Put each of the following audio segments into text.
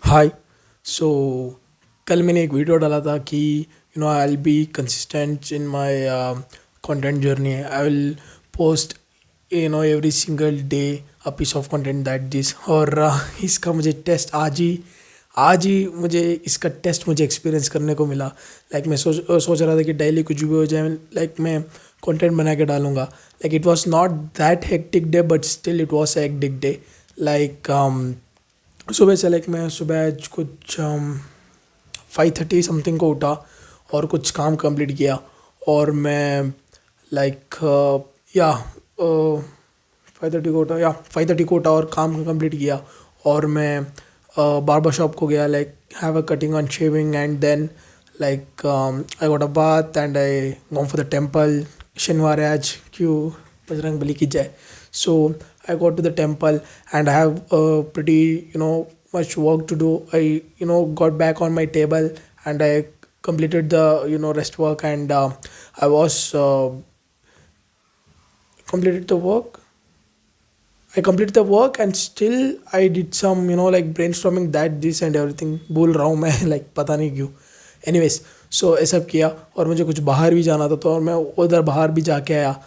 हाय। सो कल मैंने एक वीडियो डाला था कि I will be consistent in my content journey. I will post every single day a piece of content that this. और इसका मुझे टेस्ट आज ही मुझे इसका टेस्ट मुझे एक्सपीरियंस करने को मिला। मैं सोच रहा था कि डेली कुछ भी हो जाए, मैं कंटेंट बना के डालूंगा। It was not that hectic day but still it was a hectic day. Like सुबह से मैं सुबह आज कुछ 5:30 समथिंग को उठा और कुछ काम कंप्लीट किया। और मैं लाइक या 5:30 को उठा और काम कंप्लीट किया। और मैं बार्बर शॉप को गया, have a cutting on shaving and then I got a bath and I gone for the temple. शनिवार है आज, क्यों बजरंग बली की जय। So I got to the temple and I have pretty much work to do. I got back on my table and I completed the rest work, and I was completed the work. I completed the work and still I did some brainstorming that this and everything भूल रहा हूँ मैं पता नहीं क्यों। anyways, so ये सब किया और मुझे कुछ बाहर भी जाना था, तो और मैं उधर बाहर भी जाके आया।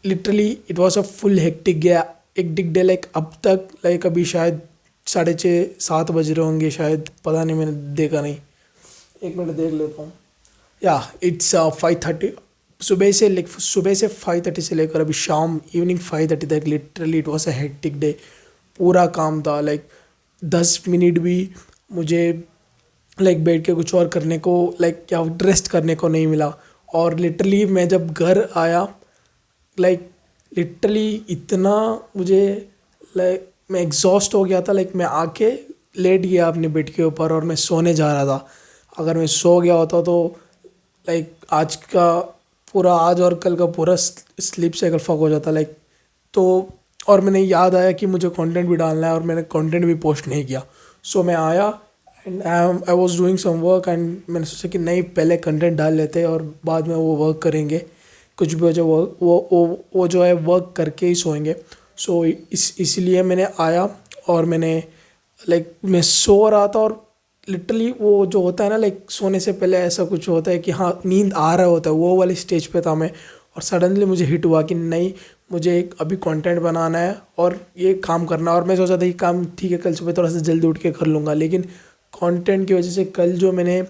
Literally it was a full hectic गया हेक्टिक डे। अब तक अभी शायद 6:30-7 बज रहे होंगे शायद, पता नहीं, मैंने देखा नहीं। एक मिनट देख लेता हूँ। या इट्स 5:30। सुबह से 5:30 से लेकर अभी शाम इवनिंग 5:30 तक literally it was a hectic day. पूरा काम था। 10 मिनट भी मुझे बैठ के कुछ और करने को या रेस्ट करने को नहीं मिला। और लिटरली मैं जब घर आया, लिटरली इतना मुझे मैं एग्जॉस्ट हो गया था। मैं आके लेट गया अपने बेड के ऊपर और मैं सोने जा रहा था। अगर मैं सो गया होता तो आज का पूरा, आज और कल का पूरा स्लीप साइकिल फक हो जाता। तो और मैंने याद आया कि मुझे कंटेंट भी डालना है और मैंने कंटेंट भी पोस्ट नहीं किया। सो मैं आया and I was doing some work and मैंने सोचा कि नहीं, पहले कंटेंट डाल लेते हैं और बाद में वो वर्क करेंगे। कुछ भी हो जाए वो जो है वर्क करके ही सोएंगे। सो इसलिए मैंने आया और मैंने मैं सो रहा था और लिटरली वो जो होता है ना, सोने से पहले ऐसा कुछ होता है कि हाँ नींद आ रहा होता है, वो वाली स्टेज पे था मैं। और सडनली मुझे हिट हुआ कि नहीं, मुझे एक अभी कंटेंट बनाना है और ये काम करना है। और मैं सोचा था कि काम ठीक है, कल सुबह थोड़ा सा जल्दी उठ के कर लूँगा, लेकिन कंटेंट की वजह से कल जो मैंने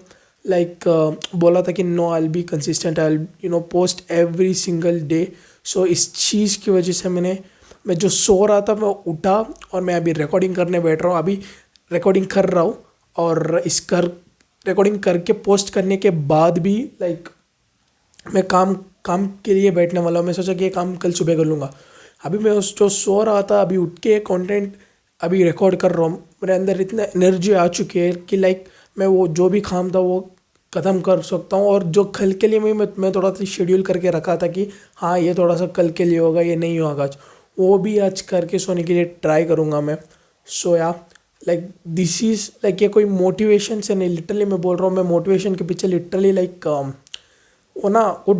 बोला था कि no, I will be consistent, I will post every single day. So इस चीज़ की वजह से मैं जो सो रहा था मैं उठा और मैं अभी रिकॉर्डिंग करने बैठ रहा हूँ। अभी रिकॉर्डिंग कर रहा हूँ और रिकॉर्डिंग करके पोस्ट करने के बाद भी मैं काम के लिए बैठने वाला हूँ। मैं सोचा कि ये काम कल सुबह कर लूँगा। अभी मैं उस जो सो रहा था, अभी उठ के कंटेंट अभी रिकॉर्ड कर रहा हूँ। मेरे अंदर इतना एनर्जी आ चुकी है कि मैं वो जो भी काम था वो ख़त्म कर सकता हूँ। और जो कल के लिए मैं थोड़ा सा शेड्यूल करके रखा था कि हाँ ये थोड़ा सा कल के लिए होगा, ये नहीं होगा आज, वो भी आज करके सोने के लिए ट्राई करूँगा मैं। सो या दिस इज़ ये कोई मोटिवेशन से नहीं, लिटरली मैं बोल रहा हूँ। मैं मोटिवेशन के पीछे लिटरली वो ना वो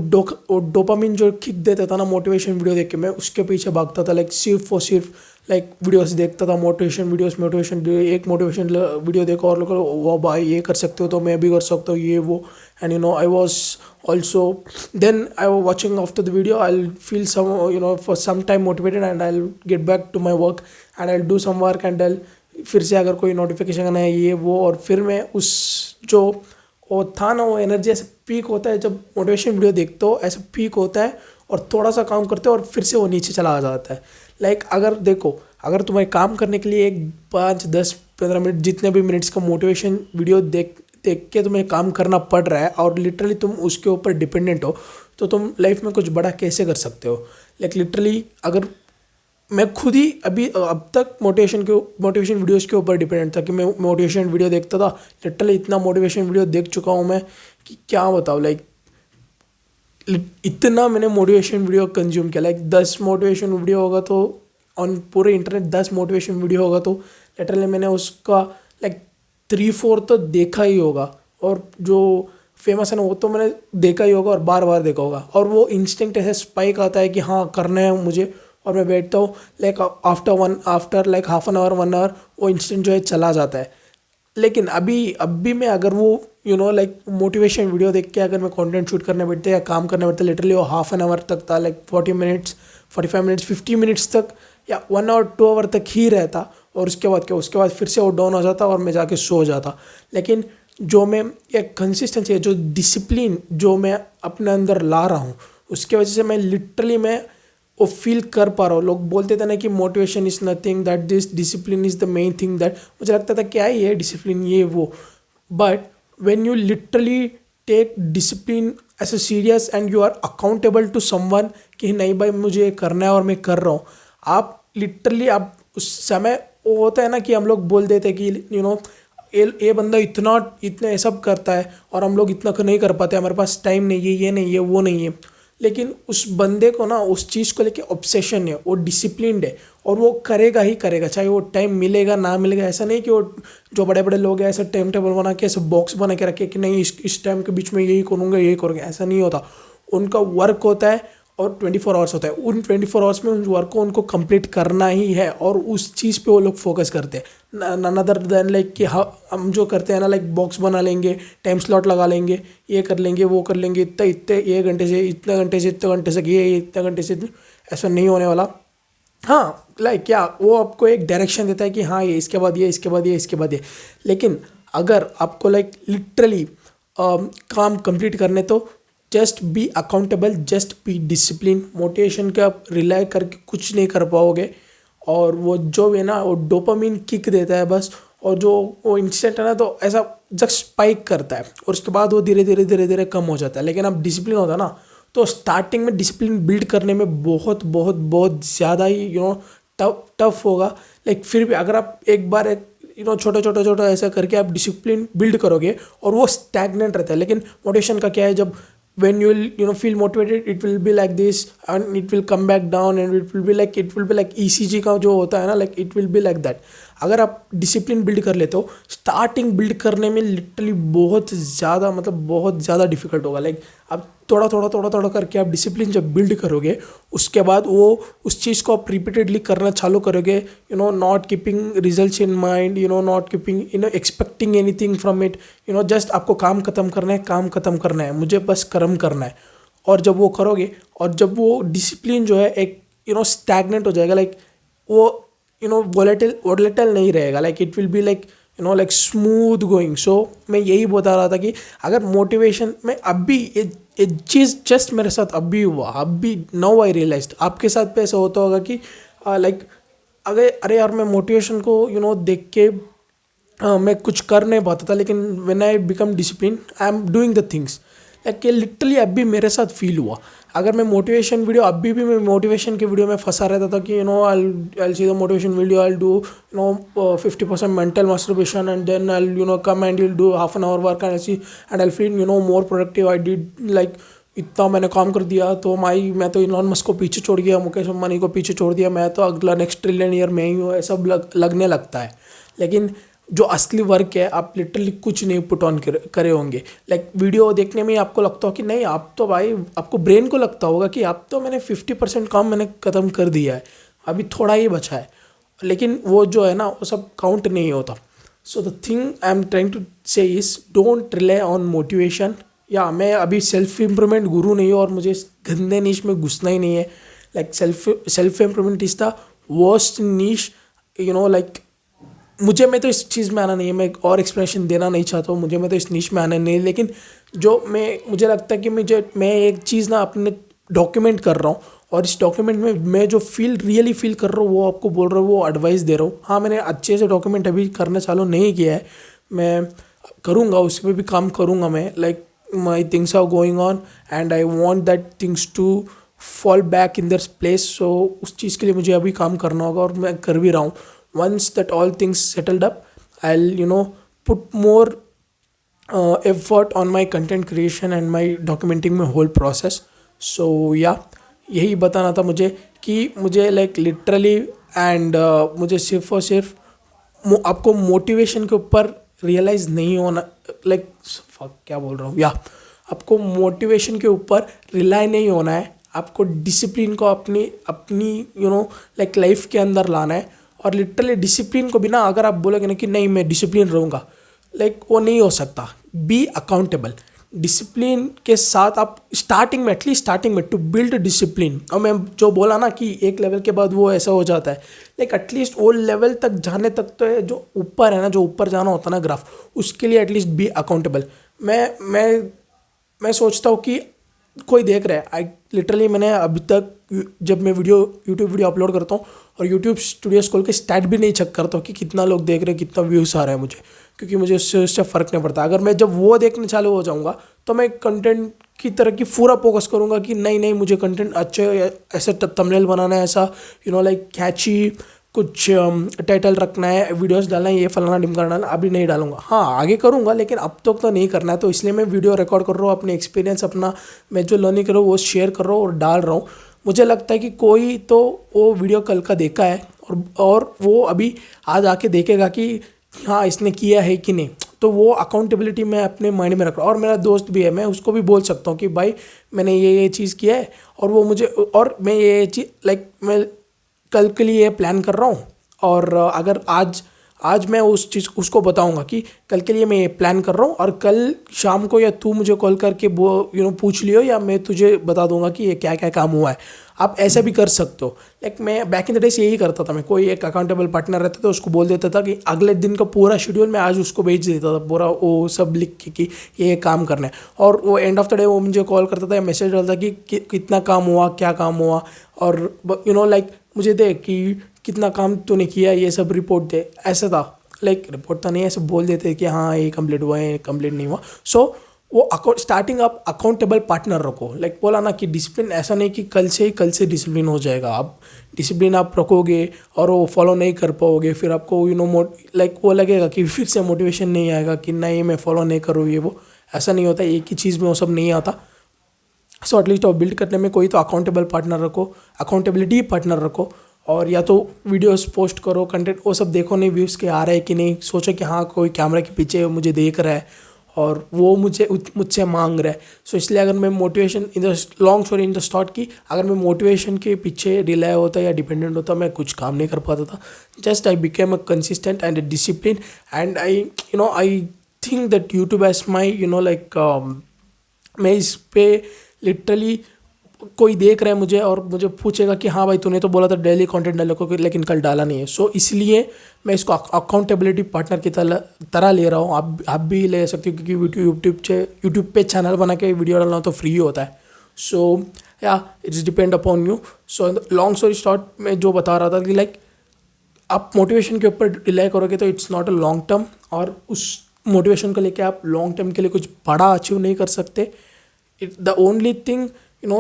डोपामिन जो किक देता था ना मोटिवेशन वीडियो देख के, मैं उसके पीछे भागता था। सिर्फ और सिर्फ वीडियोस देखता था, मोटिवेशन एक मोटिवेशन वीडियो देखो और लोग वो भाई ये कर सकते हो तो मैं भी कर सकता हूँ, ये वो। And I was also then I was watching after the video, I will feel some for some time motivated and I will get back to my work and I will do some work and I फिर से अगर कोई notification है ये वो, और फिर मैं उस जो वो था ना, वो एनर्जी ऐसे पीक होता है जब मोटिवेशन वीडियो देखते हो, ऐसा पीक होता है और थोड़ा सा काम करते हो और फिर से वो नीचे चला आ जाता है। अगर देखो, अगर तुम्हें काम करने के लिए 5-10-15 मिनट जितने भी मिनट्स का मोटिवेशन वीडियो देख के तुम्हें काम करना पड़ रहा है और लिटरली तुम उसके ऊपर डिपेंडेंट हो, तो तुम लाइफ में कुछ बड़ा कैसे कर सकते हो। लिटरली अगर मैं खुद ही अभी अब तक मोटिवेशन वीडियोस के ऊपर डिपेंडेंट था कि मैं मोटिवेशन वीडियो देखता था। लिटरली इतना मोटिवेशन वीडियो देख चुका हूँ मैं कि क्या बताऊँ। इतना मैंने मोटिवेशन वीडियो कंज्यूम किया। 10 मोटिवेशन वीडियो होगा तो ऑन पूरे इंटरनेट 10 मोटिवेशन वीडियो होगा तो लिटरली मैंने उसका 3-4 तो देखा ही होगा। और जो फेमस है ना वो तो मैंने देखा ही होगा और बार बार देखा होगा। और वो इंस्टिंक्ट ऐसे स्पाइक आता है कि हाँ करना है मुझे, और मैं बैठता हूँ like after like half an hour 1 hour वो इंस्टेंट जो है चला जाता है। लेकिन अभी मैं अगर वो लाइक मोटिवेशन वीडियो देख के अगर मैं कंटेंट शूट करने बैठते या काम करने बैठते, लिटरली वो हाफ एन आवर तक था, लाइक 40 मिनट्स 45 मिनट्स 50 मिनट्स तक या 1 आवर 2 आवर तक ही रहता। और उसके बाद क्या, उसके बाद फिर से वो डाउन हो जाता और मैं जाके सो जाता। लेकिन जो मैं एक कंसिस्टेंसी है, जो डिसिप्लिन जो मैं अपने अंदर ला रहा हूँ, उसके वजह से मैं लिटरली मैं वो फील कर पा रहा हूँ। लोग बोलते थे ना कि motivation is nothing, that this discipline is the main thing, दैट मुझे लगता था क्या ही है डिसिप्लिन ये वो। But when you literally take discipline as a serious and you are accountable to someone कि नहीं भाई मुझे ये करना है और मैं कर रहा हूँ, आप लिटरली आप उस समय वो होता है ना कि हम लोग बोल देते कि ये बंदा इतना ये सब करता है और हम लोग इतना नहीं कर पाते, हमारे पास टाइम नहीं है, ये नहीं है, वो नहीं है। लेकिन उस बंदे को ना उस चीज़ को लेके ऑब्सेशन है, वो डिसिप्लिन्ड है और वो करेगा ही करेगा, चाहे वो टाइम मिलेगा ना मिलेगा। ऐसा नहीं कि वो जो बड़े बड़े लोग हैं ऐसा टाइम टेबल बना के ऐसा बॉक्स बना के रखे कि नहीं इस टाइम के बीच में यही करूँगा यही करूँगा, ऐसा नहीं होता। उनका वर्क होता है और 24 आवर्स होता है, उन 24 आवर्स में उन वर्क को उनको कंप्लीट करना ही है और उस चीज़ पे वो लोग फोकस करते हैं। नन अदर देन लाइक कि हम जो करते हैं ना लाइक बॉक्स बना लेंगे, टाइम स्लॉट लगा लेंगे, ये कर लेंगे वो कर लेंगे, इतने ये घंटे से इतने घंटे से इतने घंटे से ये इतने घंटे से ऐसा नहीं होने वाला। हाँ लाइक क्या वो आपको एक डायरेक्शन देता है कि हाँ ये इसके बाद ये इसके बाद ये इसके बाद ये। लेकिन अगर आपको लाइक लिटरली काम कंप्लीट करने तो just be accountable, just be discipline. Motivation का आप रिलाई करके कुछ नहीं कर पाओगे। और वो जो है ना वो डोपामिन किक देता है बस, और जो वो इंस्टेंट है ना तो ऐसा जस्ट स्पाइक करता है और उसके बाद वो धीरे धीरे धीरे धीरे कम हो जाता है। लेकिन अब डिसिप्लिन होता है ना तो स्टार्टिंग में डिसिप्लिन बिल्ड करने में बहुत बहुत बहुत ज़्यादा ही टफ होगा। लाइक फिर भी अगर आप एक बार छोटा छोटा छोटा ऐसा करके आप डिसिप्लिन बिल्ड करोगे और वो स्टैग्नेंट रहता है। लेकिन मोटिवेशन का क्या है, जब when you will feel motivated it will be like this and it will come back down and it will be like ECG का जो होता है ना, like it will be like that। अगर आप डिसिप्लिन बिल्ड कर लेते हो, स्टार्टिंग बिल्ड करने में लिटरली बहुत ज़्यादा मतलब बहुत ज़्यादा डिफिकल्ट होगा। लाइक आप थोड़ा थोड़ा थोड़ा थोड़ा करके आप डिसिप्लिन जब बिल्ड करोगे उसके बाद वो उस चीज़ को आप रिपीटेडली करना चालू करोगे, not keeping results in mind, not keeping expecting anything from it, just आपको काम खत्म करना है, मुझे बस कर्म करना है। और जब वो करोगे और जब वो डिसिप्लिन जो है एक स्टैग्नेंट हो जाएगा, लाइक वो वोलेटाइल नहीं रहेगा, like it will be like smooth going. So मैं यही बता रहा था कि अगर मोटिवेशन में अभी ये चीज़ जस्ट मेरे साथ अभी हुआ, अभी नाउ आई रियलाइज्ड, आपके साथ भी ऐसा होता होगा कि लाइक अरे यार मैं मोटिवेशन को देख के मैं कुछ कर नहीं पाता था, लेकिन when I become discipline I am doing the things. Like ये लिटरली अभी मेरे साथ फील हुआ। अगर मैं मोटिवेशन वीडियो अभी भी मैं मोटिवेशन के वीडियो में फंसा रहता था कि I see the motivation video, I do 50% mental masturbation and then I come and will do half an hour work and ऐसी and I feel more productive. I did like इतना मैंने काम कर दिया तो मैं तो इलॉन मस्क को पीछे छोड़ गया, मुकेश अंबानी को पीछे छोड़ दिया, मैं तो अगला नेक्स्ट ट्रिलियन ईयर में ही हूँ, ऐसा लगने लगता है। लेकिन जो असली वर्क है आप लिटरली कुछ नहीं पुट ऑन करे होंगे। लाइक वीडियो देखने में आपको लगता हो कि नहीं, आप तो भाई आपको ब्रेन को लगता होगा कि आप तो मैंने 50% काम मैंने ख़त्म कर दिया है, अभी थोड़ा ही बचा है। लेकिन वो जो है ना वो सब काउंट नहीं होता। So the thing I am trying to say is don't rely on motivation. या मैं अभी सेल्फ इम्प्रूवमेंट गुरु नहीं हूँ और मुझे इस गंदे नीश में घुसना ही नहीं है। Like self improvement is the worst niche, like मैं तो इस चीज़ में आना नहीं है, मैं एक और एक्सप्लेनेशन देना नहीं चाहता हूँ, मैं तो इस नीश में आना नहीं है। लेकिन जो मुझे लगता है कि मैं एक चीज़ ना अपने डॉक्यूमेंट कर रहा हूँ और इस डॉक्यूमेंट में मैं जो रियली फील कर रहा हूँ वो आपको बोल रहा हूँ, वो एडवाइस दे रहा हूँ। हाँ मैंने अच्छे से डॉक्यूमेंट अभी करना चालू नहीं किया है, मैं करूँगा, उस पर भी काम करूँगा मैं। Like my things are going on and I want that things to fall back in their place. So उस चीज़ के लिए मुझे अभी काम करना होगा और मैं कर भी रहा हूँ। Once that all things settled up, I'll put more effort on my content creation and my documenting my whole process. So yeah, यही बताना था मुझे कि मुझे लाइक लिटरली एंड मुझे सिर्फ और सिर्फ आपको मोटिवेशन के ऊपर रियलाइज़ नहीं होना, लाइक क्या बोल रहा हूँ, या आपको मोटिवेशन के ऊपर रिलाई नहीं होना है, आपको डिसिप्लिन को अपनी अपनी लाइक लाइफ के अंदर लाना है। और लिटरली डिसिप्लिन को बिना अगर आप बोलोगे ना कि नहीं मैं डिसिप्लिन रहूँगा, लाइक वो नहीं हो सकता। Be accountable. डिसिप्लिन के साथ आप स्टार्टिंग में, एटलीस्ट स्टार्टिंग में, टू बिल्ड डिसिप्लिन, और मैं जो बोला ना कि एक लेवल के बाद वो ऐसा हो जाता है, लाइक एटलीस्ट वो लेवल तक जाने तक तो है, जो ऊपर है ना, जो ऊपर जाना होता है ना ग्राफ, उसके लिए एटलीस्ट बी अकाउंटेबल। मैं सोचता हूँ कि कोई देख रहा है, आई लिटरली मैंने अभी तक जब मैं यूट्यूब वीडियो अपलोड करता हूँ और यूट्यूब स्टूडियोज खोल के स्टैट भी नहीं चेक करता हूँ कि कितना लोग देख रहे हैं, कितना व्यूज़ आ रहा है मुझे, क्योंकि मुझे उससे फ़र्क नहीं पड़ता। अगर मैं जब वो देखने चालू हो जाऊँगा तो मैं कंटेंट की तरह की पूरा फोकस करूँगा कि नहीं मुझे कंटेंट अच्छे ऐसे थंबनेल बनाना है, ऐसा लाइक कैची कुछ टाइटल रखना है, वीडियोस डालना है, ये फलाना ढिमकाना डालना। अभी नहीं डालूंगा, हाँ आगे करूँगा, लेकिन अब तक तो नहीं करना है। तो इसलिए मैं वीडियो रिकॉर्ड कर रहा हूँ, अपने एक्सपीरियंस, अपना मैं जो लर्निंग कर रहा हूँ वो शेयर कर रहा हूँ और डाल रहा हूँ। मुझे लगता है कि कोई तो वो वीडियो कल का देखा है और वो अभी आज आके देखेगा कि हाँ इसने किया है कि नहीं। तो वो अकाउंटेबिलिटी मैं अपने माइंड में रख रहा हूँ। और मेरा दोस्त भी है, मैं उसको भी बोल सकता हूँ कि भाई मैंने ये चीज़ किया है और वो मुझे, और मैं ये चीज़ लाइक मैं कल के लिए प्लान कर रहा हूँ। और अगर आज मैं उस चीज़ उसको बताऊंगा कि कल के लिए मैं ये प्लान कर रहा हूँ, और कल शाम को या तू मुझे कॉल करके वो पूछ लियो, या मैं तुझे बता दूंगा कि ये क्या क्या काम हुआ है। आप ऐसा भी कर सकते हो। लाइक मैं बैक इन द डेज यही करता था, मैं कोई एक अकाउंटेबल पार्टनर रहता था, उसको बोल देता था कि अगले दिन का पूरा शेड्यूल मैं आज उसको भेज देता था, पूरा वो सब लिख के कि ये काम करना है। और वो एंड ऑफ द डे वो मुझे कॉल करता था या मैसेज डालता कि कितना काम हुआ, क्या काम हुआ, और लाइक मुझे दे कि कितना काम तूने किया, ये सब रिपोर्ट दे। ऐसा था, लाइक रिपोर्ट तो नहीं, ऐसे बोल देते कि हाँ ये कंप्लीट हुआ है, कंप्लीट नहीं हुआ। सो वो स्टार्टिंग आप अकाउंटेबल पार्टनर रखो। लाइक बोला ना कि डिसिप्लिन ऐसा नहीं कि कल से डिसिप्लिन हो जाएगा। आप डिसिप्लिन आप रखोगे और वो फॉलो नहीं कर पाओगे, फिर आपको लाइक वो लगेगा कि फिर से मोटिवेशन नहीं आएगा कि नहीं मैं फॉलो नहीं करूँ, ये वो ऐसा नहीं होता। एक ही चीज़ में वो सब नहीं आता। सो एटलीस्ट वो बिल्ड करने में कोई तो अकाउंटेबल पार्टनर रखो, अकाउंटेबिलिटी पार्टनर रखो। और या तो वीडियोस पोस्ट करो, कंटेंट वो सब देखो, नहीं व्यूज़ के आ रहे हैं कि नहीं, सोचो कि हाँ कोई कैमरा के पीछे मुझे देख रहा है और वो मुझसे मांग रहा है। सो इसलिए अगर मैं motivation in the long story in the short की, अगर मैं मोटिवेशन के पीछे रिलाय होता या डिपेंडेंट होता, मैं कुछ काम नहीं कर पाता था। Just I became a consistent and a discipline, and I think that YouTube as my like मैं इस पे लिटरली कोई देख रहा है मुझे और मुझे पूछेगा कि हाँ भाई तूने तो बोला था डेली कंटेंट डालो को, लेकिन कल डाला नहीं है। सो इसलिए मैं इसको अकाउंटेबिलिटी पार्टनर की तरह ले रहा हूँ। आप भी ले सकते हो, क्योंकि यूट्यूब पे चैनल बना के वीडियो डालना तो फ्री होता है। सो या it's depend upon you. So long story short में जो बता रहा था कि लाइक आप मोटिवेशन के ऊपर रिलाई करोगे तो it's not a long term, और उस मोटिवेशन को लेके आप लॉन्ग टर्म के लिए कुछ बड़ा अचीव नहीं कर सकते। The only thing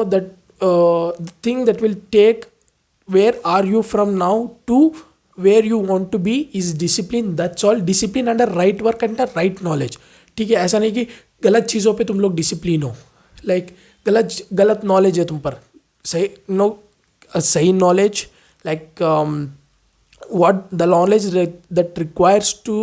that the thing that will take where are you from now to where you want to be is discipline. That's all. Discipline and the right work and the right knowledge. ठीक है, ऐसा नहीं कि गलत चीज़ों पे तुम लोग डिसिप्लिन हो, लाइक गलत नॉलेज है तुम पर, सही knowledge, like what the knowledge that requires to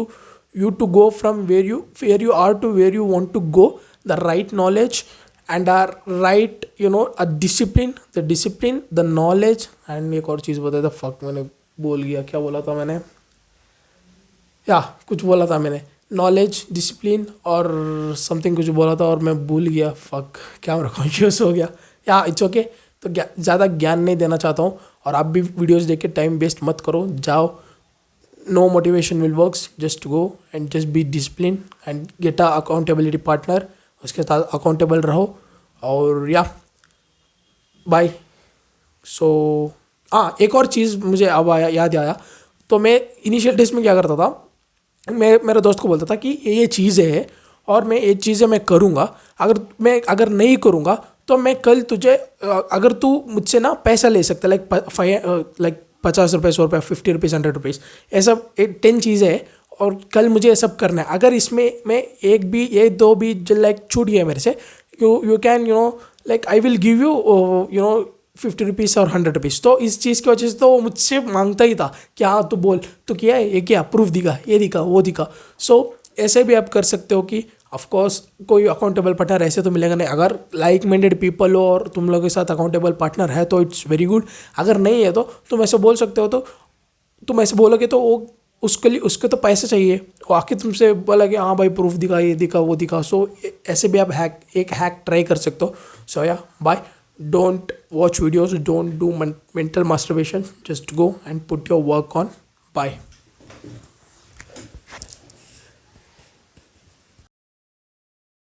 you to go from where you are to where you want to go, the right knowledge and our right a discipline, the knowledge, and एक और चीज़ बताया था, fuck मैंने बोल गया, क्या बोला था मैंने, या कुछ बोला था मैंने, नॉलेज, डिसिप्लिन और समथिंग कुछ बोला था और मैं भूल गया। फक, क्या मेरा कॉन्शियस हो गया। या इट्स ओके। तो ज़्यादा ज्ञान नहीं देना चाहता हूँ, और आप भी वीडियोज़ देख के टाइम वेस्ट मत करो, जाओ। No motivation will works, just go and just be discipline and get a accountability partner, उसके साथ अकाउंटेबल रहो। और या बाय। सो एक और चीज़ मुझे अब याद आया। तो मैं इनिशियल डेज में क्या करता था, मैं मेरे दोस्त को बोलता था कि ये चीज़ें है और मैं ये चीज़ें मैं करूँगा, अगर नहीं करूँगा तो मैं कल तुझे, अगर तू मुझसे ना पैसा ले सकता, लाइक 50 रुपये, 100 रुपये, 50 रुपीज़, 100 रुपीज़, ऐसा 10 चीज़ें हैं और कल मुझे ये सब करना है। अगर इसमें मैं एक भी, ये दो भी जो लाइक छूट गया मेरे से, you can like I will give you 50 rupees और 100 रुपीज़। तो इस चीज़ की वजह से तो वो मुझसे मांगता ही था कि हाँ तू बोल, तो किया है, ये क्या प्रूफ दिखा, ये दिखा, वो दिखा। सो ऐसे भी आप कर सकते हो कि ऑफ कोर्स कोई अकाउंटेबल पार्टनर ऐसे तो मिलेगा नहीं, अगर लाइक माइंडेड पीपल हो और तुम लोगों के साथ अकाउंटेबल पार्टनर है तो इट्स वेरी गुड, अगर नहीं है तो तुम ऐसे बोल सकते हो, तो तुम ऐसे बोलोगे तो वो उसके लिए उसके तो पैसे चाहिए, वो आके तुमसे बोला कि हाँ भाई प्रूफ दिखा, ये दिखा, वो दिखा, सो ऐसे भी आप एक हैक ट्राई कर सकते हो. So yeah bye, don't watch videos, don't do mental masturbation, just go and put your work on. Bye.